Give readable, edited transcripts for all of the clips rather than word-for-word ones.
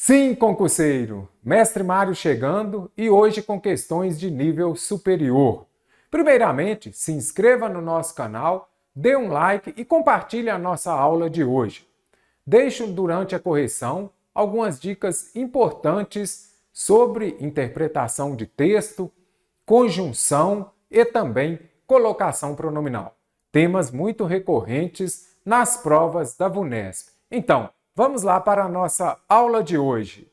Sim, concurseiro! Mestre Mário chegando e hoje com questões de nível superior. Primeiramente, se inscreva no nosso canal, dê um like e compartilhe a nossa aula de hoje. Deixo durante a correção algumas dicas importantes sobre interpretação de texto, conjunção e também colocação pronominal. Temas muito recorrentes nas provas da VUNESP. Então, vamos lá para a nossa aula de hoje.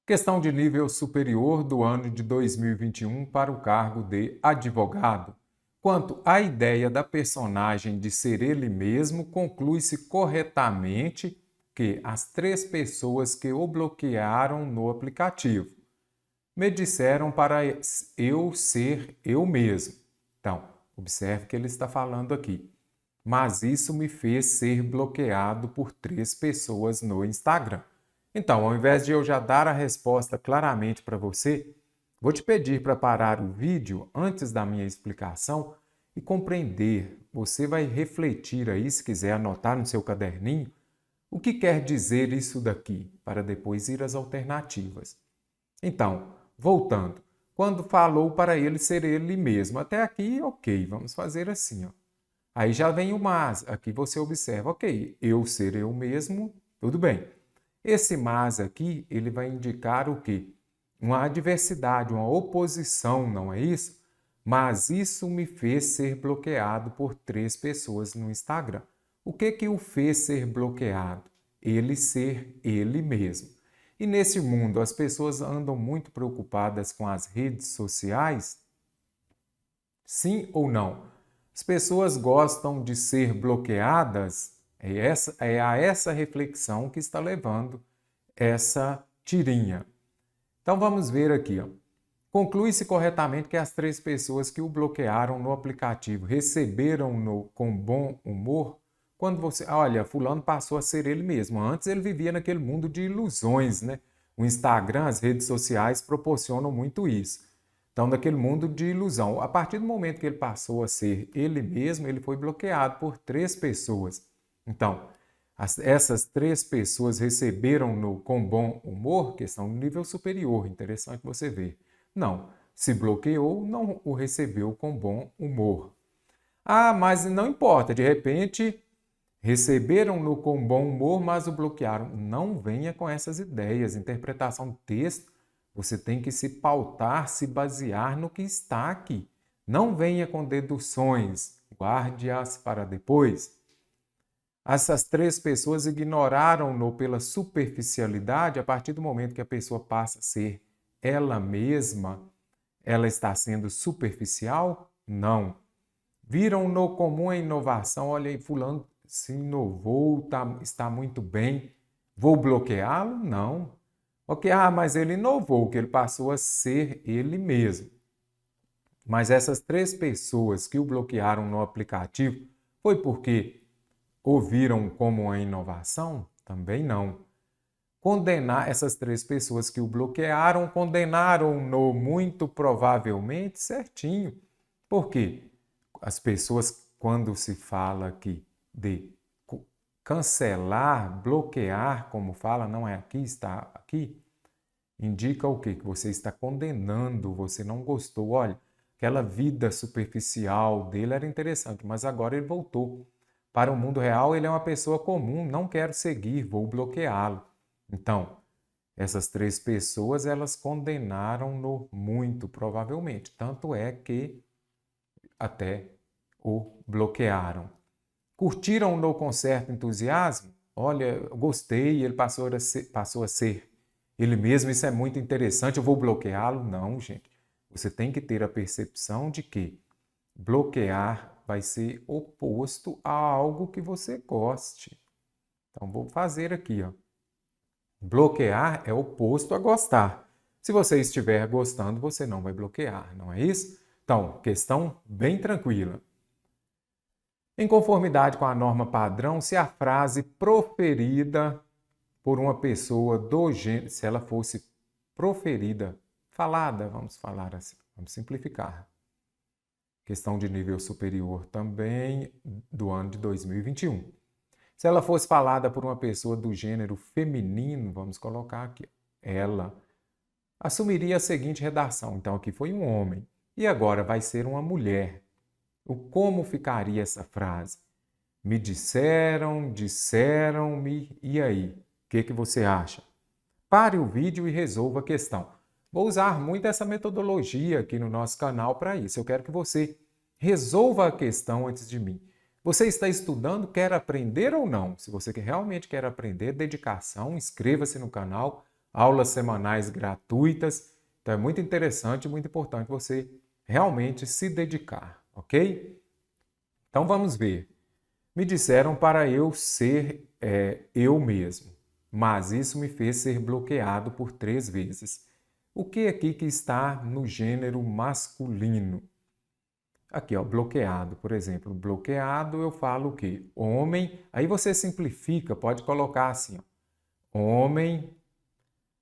Questão de nível superior do ano de 2021 para o cargo de advogado. Quanto à ideia da personagem de ser ele mesmo, conclui-se corretamente que as três pessoas que o bloquearam no aplicativo me disseram para eu ser eu mesmo. Então, observe que ele está falando aqui. Mas isso me fez ser bloqueado por três pessoas no Instagram. Então, ao invés de eu já dar a resposta claramente para você, vou te pedir para parar o vídeo antes da minha explicação e compreender. Você vai refletir aí, se quiser anotar no seu caderninho, o que quer dizer isso daqui, para depois ir às alternativas. Então, voltando, quando falou para ele ser ele mesmo, até aqui, ok, vamos fazer assim, ó. Aí já vem o mas, aqui você observa, ok, eu ser eu mesmo, tudo bem. Esse mas aqui, ele vai indicar o quê? Uma adversidade, uma oposição, não é isso? Mas isso me fez ser bloqueado por três pessoas no Instagram. O que o fez ser bloqueado? Ele ser ele mesmo. E nesse mundo, as pessoas andam muito preocupadas com as redes sociais? Sim ou não? As pessoas gostam de ser bloqueadas? É a essa reflexão que está levando essa tirinha. Então vamos ver aqui. Ó. Conclui-se corretamente que as três pessoas que o bloquearam no aplicativo receberam-no com bom humor quando você... Olha, fulano passou a ser ele mesmo. Antes ele vivia naquele mundo de ilusões, né? O Instagram, as redes sociais proporcionam muito isso. Então, daquele mundo de ilusão. A partir do momento que ele passou a ser ele mesmo, ele foi bloqueado por três pessoas. Então, essas três pessoas receberam-no com bom humor, questão do nível superior, interessante você ver. Não, se bloqueou, não o recebeu com bom humor. Ah, mas não importa, de repente receberam-no com bom humor, mas o bloquearam. Não venha com essas ideias. Interpretação do texto, você tem que se pautar, se basear no que está aqui. Não venha com deduções, guarde-as para depois. Essas três pessoas ignoraram-no pela superficialidade. A partir do momento que a pessoa passa a ser ela mesma, ela está sendo superficial? Não. Viram-no como uma inovação. Olha aí, fulano se inovou, está muito bem. Vou bloqueá-lo? Não. Ok, mas ele inovou, que ele passou a ser ele mesmo. Mas essas três pessoas que o bloquearam no aplicativo, foi porque ouviram como uma inovação? Também não. Condenar essas três pessoas que o bloquearam, condenaram-no muito provavelmente certinho. Por quê? As pessoas, quando se fala aqui de cancelar, bloquear, como fala, não é aqui, está aqui, indica o quê? Que você está condenando, você não gostou. Olha, aquela vida superficial dele era interessante, mas agora ele voltou. Para o mundo real, ele é uma pessoa comum, não quero seguir, vou bloqueá-lo. Então, essas três pessoas, elas condenaram-no muito, provavelmente. Tanto é que até o bloquearam. Curtiram-no com certo entusiasmo? Olha, gostei, ele passou a ser ele mesmo, isso é muito interessante, eu vou bloqueá-lo? Não, gente. Você tem que ter a percepção de que bloquear vai ser oposto a algo que você goste. Então, vou fazer aqui, ó. Bloquear é oposto a gostar. Se você estiver gostando, você não vai bloquear, não é isso? Então, questão bem tranquila. Em conformidade com a norma padrão, se a frase proferida por uma pessoa do gênero, se ela fosse proferida, falada, vamos falar assim, vamos simplificar. Questão de nível superior também do ano de 2021. Se ela fosse falada por uma pessoa do gênero feminino, vamos colocar aqui, ela assumiria a seguinte redação. Então, aqui foi um homem. E agora vai ser uma mulher. Como ficaria essa frase? Me disseram, disseram-me, e aí? O que você acha? Pare o vídeo e resolva a questão. Vou usar muito essa metodologia aqui no nosso canal para isso. Eu quero que você resolva a questão antes de mim. Você está estudando, quer aprender ou não? Se você realmente quer aprender, dedicação, inscreva-se no canal, aulas semanais gratuitas. Então é muito interessante e muito importante você realmente se dedicar, ok? Então vamos ver. Me disseram para eu ser eu mesmo, mas isso me fez ser bloqueado por 3 vezes. O que aqui que está no gênero masculino? Aqui, ó, bloqueado, por exemplo. Bloqueado eu falo o quê? Homem, aí você simplifica, pode colocar assim, ó, homem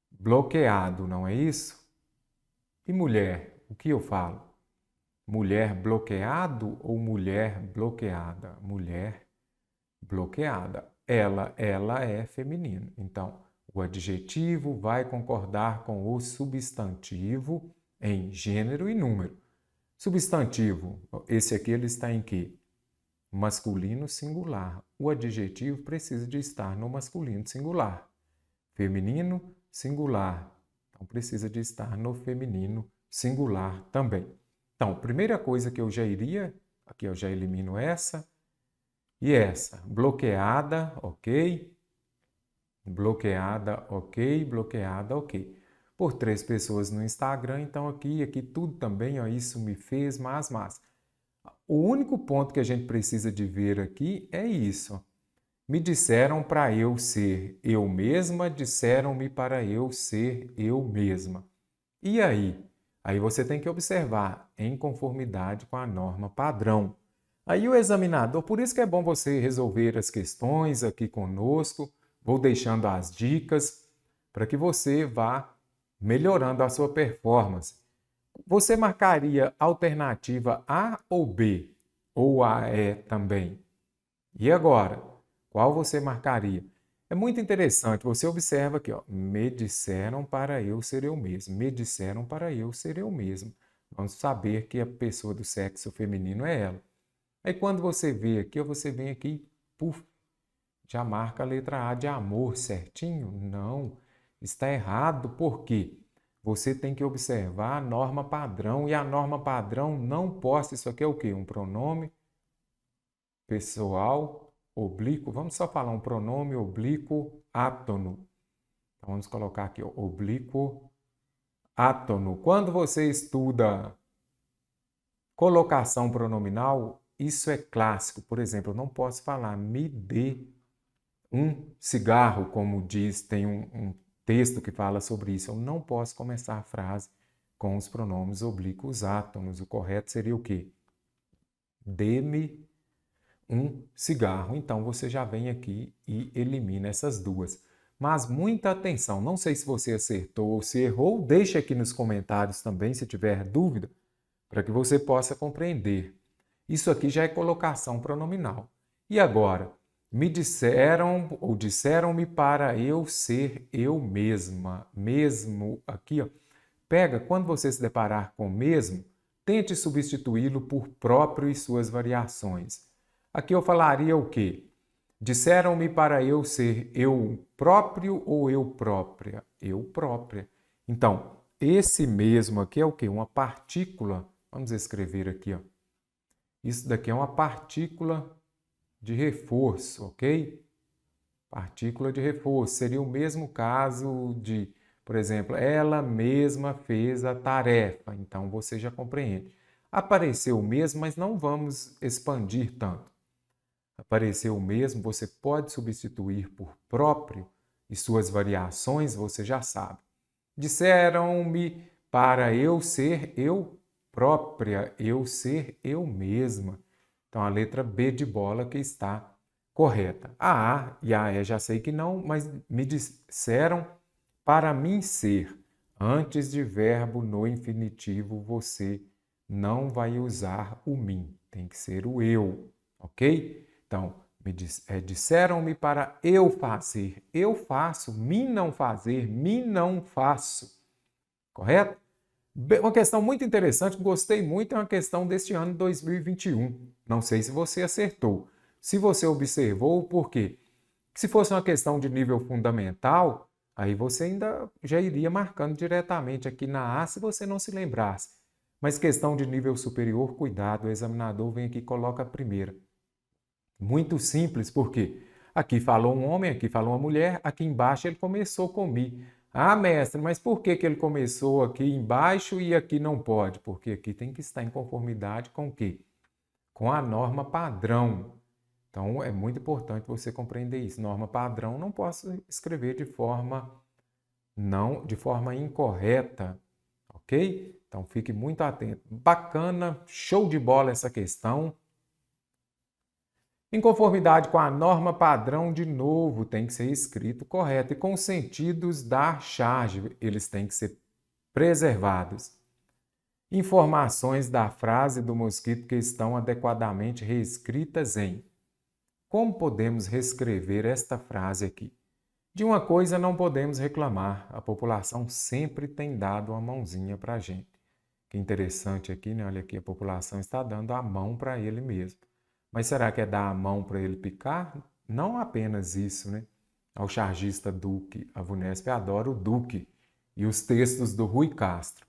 bloqueado, não é isso? E mulher, o que eu falo? Mulher bloqueado ou mulher bloqueada? Mulher bloqueada. Ela é feminino. Então, o adjetivo vai concordar com o substantivo em gênero e número. Substantivo, esse aqui ele está em quê? Masculino singular. O adjetivo precisa de estar no masculino singular. Feminino singular. Então, precisa de estar no feminino singular também. Então, primeira coisa que eu já iria, aqui eu já elimino essa, e essa, bloqueada, ok. Bloqueada, ok. Bloqueada, ok. Por 3 pessoas no Instagram, então aqui tudo também, ó, isso me fez, mas. O único ponto que a gente precisa de ver aqui é isso. Me disseram para eu ser eu mesma, disseram-me para eu ser eu mesma. E aí? Aí você tem que observar em conformidade com a norma padrão. Aí o examinador, por isso que é bom você resolver as questões aqui conosco, vou deixando as dicas para que você vá melhorando a sua performance. Você marcaria alternativa A ou B? Ou A é também? E agora? Qual você marcaria? É muito interessante, você observa aqui, ó, me disseram para eu ser eu mesmo, me disseram para eu ser eu mesmo. Vamos saber que a pessoa do sexo feminino é ela. Aí quando você vê aqui, você vem aqui, puf, já marca a letra A de amor certinho? Não, está errado, por quê? Você tem que observar a norma padrão, e a norma padrão não posta, isso aqui é o quê? Um pronome pessoal oblíquo, vamos só falar um pronome oblíquo átono. Então vamos colocar aqui, ó, oblíquo átono. Quando você estuda colocação pronominal, isso é clássico. Por exemplo, eu não posso falar me dê um cigarro, como diz, tem um texto que fala sobre isso. Eu não posso começar a frase com os pronomes oblíquos átonos. O correto seria o quê? Dê-me um cigarro. Então, você já vem aqui e elimina essas duas. Mas muita atenção, não sei se você acertou ou se errou, deixe aqui nos comentários também se tiver dúvida, para que você possa compreender. Isso aqui já é colocação pronominal. E agora? Me disseram ou disseram-me para eu ser eu mesma. Mesmo aqui, ó. Pega, quando você se deparar com mesmo, tente substituí-lo por próprio e suas variações. Aqui eu falaria o quê? Disseram-me para eu ser eu próprio ou eu própria? Eu própria. Então, esse mesmo aqui é o quê? Uma partícula. Vamos escrever aqui, ó. Isso daqui é uma partícula de reforço, ok? Partícula de reforço. Seria o mesmo caso de, por exemplo, ela mesma fez a tarefa. Então, você já compreende. Apareceu o mesmo, mas não vamos expandir tanto. Apareceu o mesmo, você pode substituir por próprio e suas variações você já sabe. Disseram-me para eu ser eu própria, eu ser eu mesma. Então, a letra B de bola que está correta. A A e a E já sei que não, mas me disseram para mim ser. Antes de verbo no infinitivo, você não vai usar o mim. Tem que ser o eu, ok? Então, Disseram-me para eu fazer. Eu faço, mim não fazer, mim não faço. Correto? Uma questão muito interessante, gostei muito, é uma questão deste ano 2021. Não sei se você acertou. Se você observou, por quê? Se fosse uma questão de nível fundamental, aí você ainda já iria marcando diretamente aqui na A se você não se lembrasse. Mas questão de nível superior, cuidado, o examinador vem aqui e coloca a primeira. Muito simples, porque aqui falou um homem, aqui falou uma mulher, aqui embaixo ele começou com mi. Ah, mestre, mas por que ele começou aqui embaixo e aqui não pode? Porque aqui tem que estar em conformidade com o quê? Com a norma padrão. Então, é muito importante você compreender isso. Norma padrão não posso escrever de forma incorreta, ok? Então, fique muito atento. Bacana, show de bola essa questão. Em conformidade com a norma padrão, de novo, tem que ser escrito correto. E com os sentidos da charge, eles têm que ser preservados. Informações da frase do mosquito que estão adequadamente reescritas em. Como podemos reescrever esta frase aqui? De uma coisa não podemos reclamar, a população sempre tem dado uma mãozinha para a gente. Que interessante aqui, né? Olha aqui, a população está dando a mão para ele mesmo. Mas será que é dar a mão para ele picar? Não apenas isso, né? Ao chargista Duque, a VUNESP adora o Duque e os textos do Rui Castro.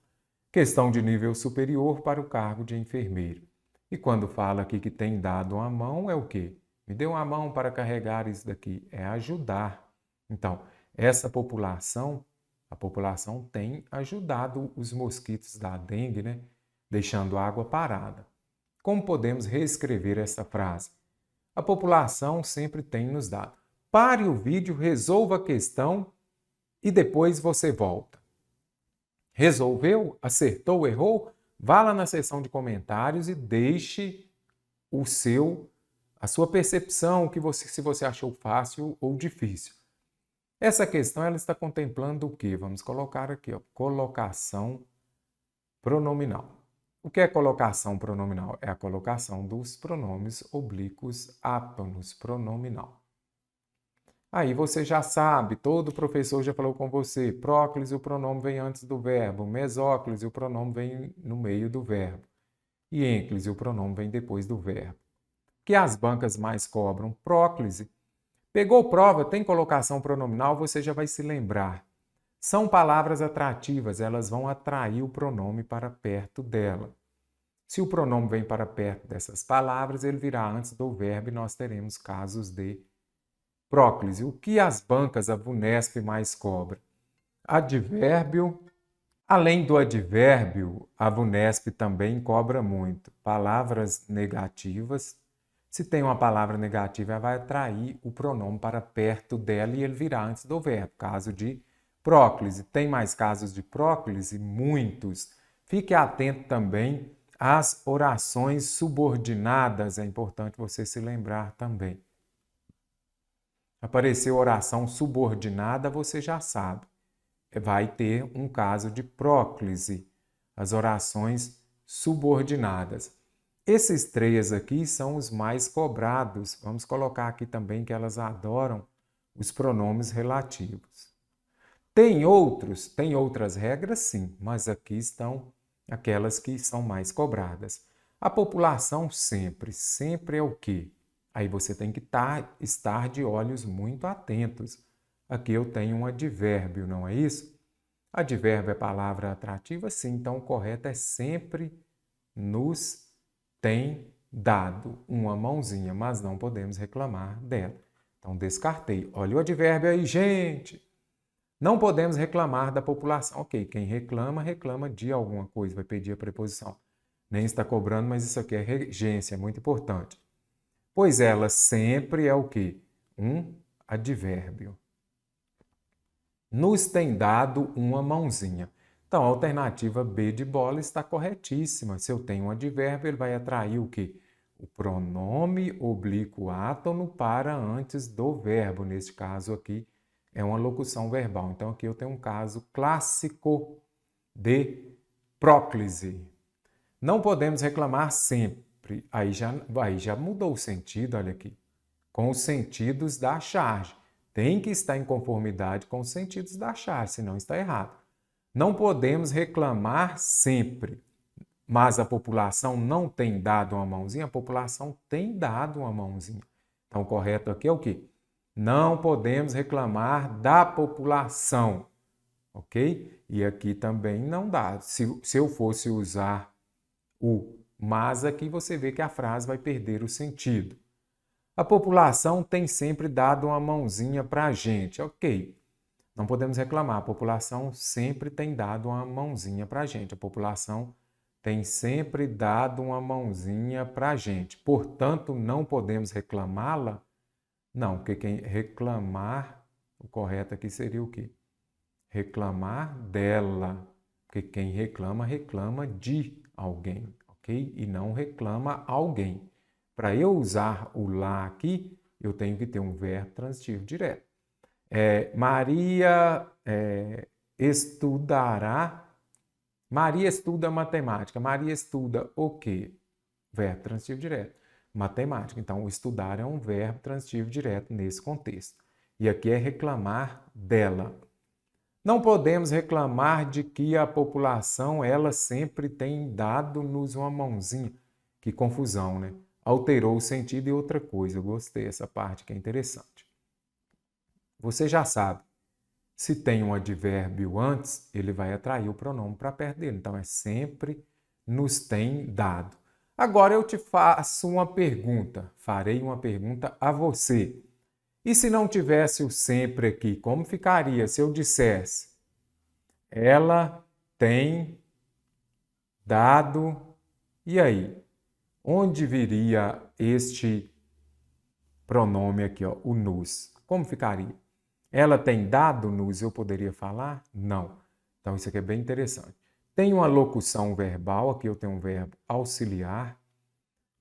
Questão de nível superior para o cargo de enfermeiro. E quando fala aqui que tem dado uma mão, é o quê? Me deu uma mão para carregar isso daqui. É ajudar. Então, essa população, a população tem ajudado os mosquitos da dengue, né? Deixando a água parada. Como podemos reescrever essa frase? A população sempre tem nos dado. Pare o vídeo, resolva a questão e depois você volta. Resolveu? Acertou? Errou? Vá lá na seção de comentários e deixe a sua percepção, se você achou fácil ou difícil. Essa questão ela está contemplando o quê? Vamos colocar aqui, ó, colocação pronominal. O que é colocação pronominal? É a colocação dos pronomes oblíquos átonos pronominal. Aí você já sabe, todo professor já falou com você, próclise o pronome vem antes do verbo, mesóclise o pronome vem no meio do verbo e ênclise o pronome vem depois do verbo. Que as bancas mais cobram? Próclise. Pegou prova, tem colocação pronominal, você já vai se lembrar. São palavras atrativas, elas vão atrair o pronome para perto dela. Se o pronome vem para perto dessas palavras, ele virá antes do verbo e nós teremos casos de próclise. O que as bancas, a VUNESP mais cobra? Advérbio. Além do advérbio, a VUNESP também cobra muito. Palavras negativas. Se tem uma palavra negativa, ela vai atrair o pronome para perto dela e ele virá antes do verbo. Caso de próclise. Tem mais casos de próclise? Muitos. Fique atento também às orações subordinadas. É importante você se lembrar também. Apareceu oração subordinada, você já sabe. Vai ter um caso de próclise. As orações subordinadas. Esses três aqui são os mais cobrados. Vamos colocar aqui também que elas adoram os pronomes relativos. Tem outras regras sim, mas aqui estão aquelas que são mais cobradas. A população sempre é o quê? Aí você tem que estar de olhos muito atentos. Aqui eu tenho um advérbio, não é isso? Advérbio é palavra atrativa? Sim, então o correto é sempre nos tem dado uma mãozinha, mas não podemos reclamar dela. Então descartei. Olha o advérbio aí, gente! Não podemos reclamar da população. Ok, quem reclama, reclama de alguma coisa, vai pedir a preposição. Nem está cobrando, mas isso aqui é regência, é muito importante. Pois ela sempre é o quê? Um advérbio. Nos tem dado uma mãozinha. Então, a alternativa B de bola está corretíssima. Se eu tenho um advérbio, ele vai atrair o quê? O pronome oblíquo átono para antes do verbo. Neste caso aqui, é uma locução verbal. Então, aqui eu tenho um caso clássico de próclise. Não podemos reclamar sempre. Aí já mudou o sentido, olha aqui. com os sentidos da charge. Tem que estar em conformidade com os sentidos da charge, senão está errado. Não podemos reclamar sempre, mas a população não tem dado uma mãozinha? A população tem dado uma mãozinha. Então, o correto aqui é o quê? Não podemos reclamar da população, ok? E aqui também não dá. Se eu fosse usar o mas, aqui você vê que a frase vai perder o sentido. A população tem sempre dado uma mãozinha para a gente, ok? Não podemos reclamar, a população sempre tem dado uma mãozinha para a gente. A população tem sempre dado uma mãozinha para a gente. Portanto, não podemos reclamá-la? Não, porque quem reclamar, o correto aqui seria o quê? Reclamar dela. Porque quem reclama, reclama de alguém, ok? E não reclama alguém. Para eu usar o lá aqui, eu tenho que ter um verbo transitivo direto. Maria estudará. Maria estuda matemática. Maria estuda o quê? Verbo transitivo direto. Matemática. Então, o estudar é um verbo transitivo direto nesse contexto. E aqui é reclamar dela. Não podemos reclamar de que a população, ela sempre tem dado-nos uma mãozinha. Que confusão, né? Alterou o sentido e outra coisa. Eu gostei dessa parte que é interessante. Você já sabe, se tem um advérbio antes, ele vai atrair o pronome para perto dele. Então, é sempre nos tem dado. Agora eu te faço uma pergunta, farei uma pergunta a você. E se não tivesse o sempre aqui, como ficaria se eu dissesse ela tem dado, e aí? Onde viria este pronome aqui, ó, o nos? Como ficaria? Ela tem dado-nos, eu poderia falar? Não. Então, isso aqui é bem interessante. Tem uma locução verbal, aqui eu tenho um verbo auxiliar,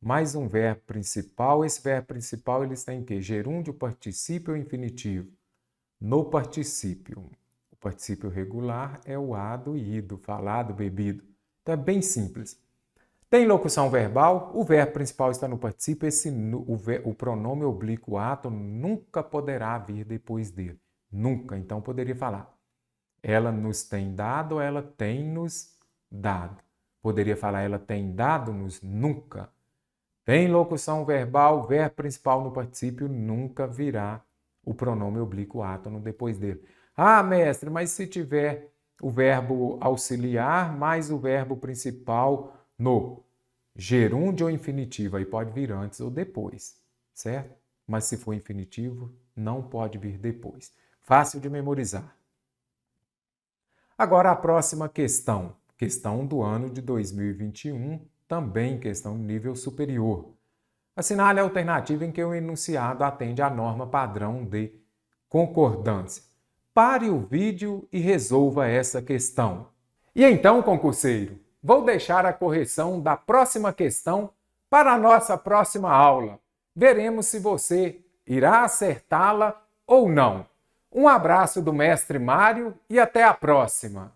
mais um verbo principal. Esse verbo principal, ele está em quê? Gerúndio, particípio ou infinitivo? No particípio. O particípio regular é o ado e ido, falado, bebido. Então, é bem simples. Tem locução verbal, o verbo principal está no particípio, o pronome oblíquo ato nunca poderá vir depois dele. Nunca. Então, poderia falar, ela nos tem dado ou ela tem nos dado. Poderia falar, ela tem dado-nos? Nunca. Tem locução verbal, verbo principal no particípio, nunca virá o pronome oblíquo átono depois dele. Ah, mestre, mas se tiver o verbo auxiliar mais o verbo principal no gerúndio ou infinitivo, aí pode vir antes ou depois, certo? Mas se for infinitivo, não pode vir depois. Fácil de memorizar. Agora a próxima questão, questão do ano de 2021, também questão de nível superior. Assinale a alternativa em que o enunciado atende à norma padrão de concordância. Pare o vídeo e resolva essa questão. E então, concurseiro, vou deixar a correção da próxima questão para a nossa próxima aula. Veremos se você irá acertá-la ou não. Um abraço do mestre Mário e até a próxima!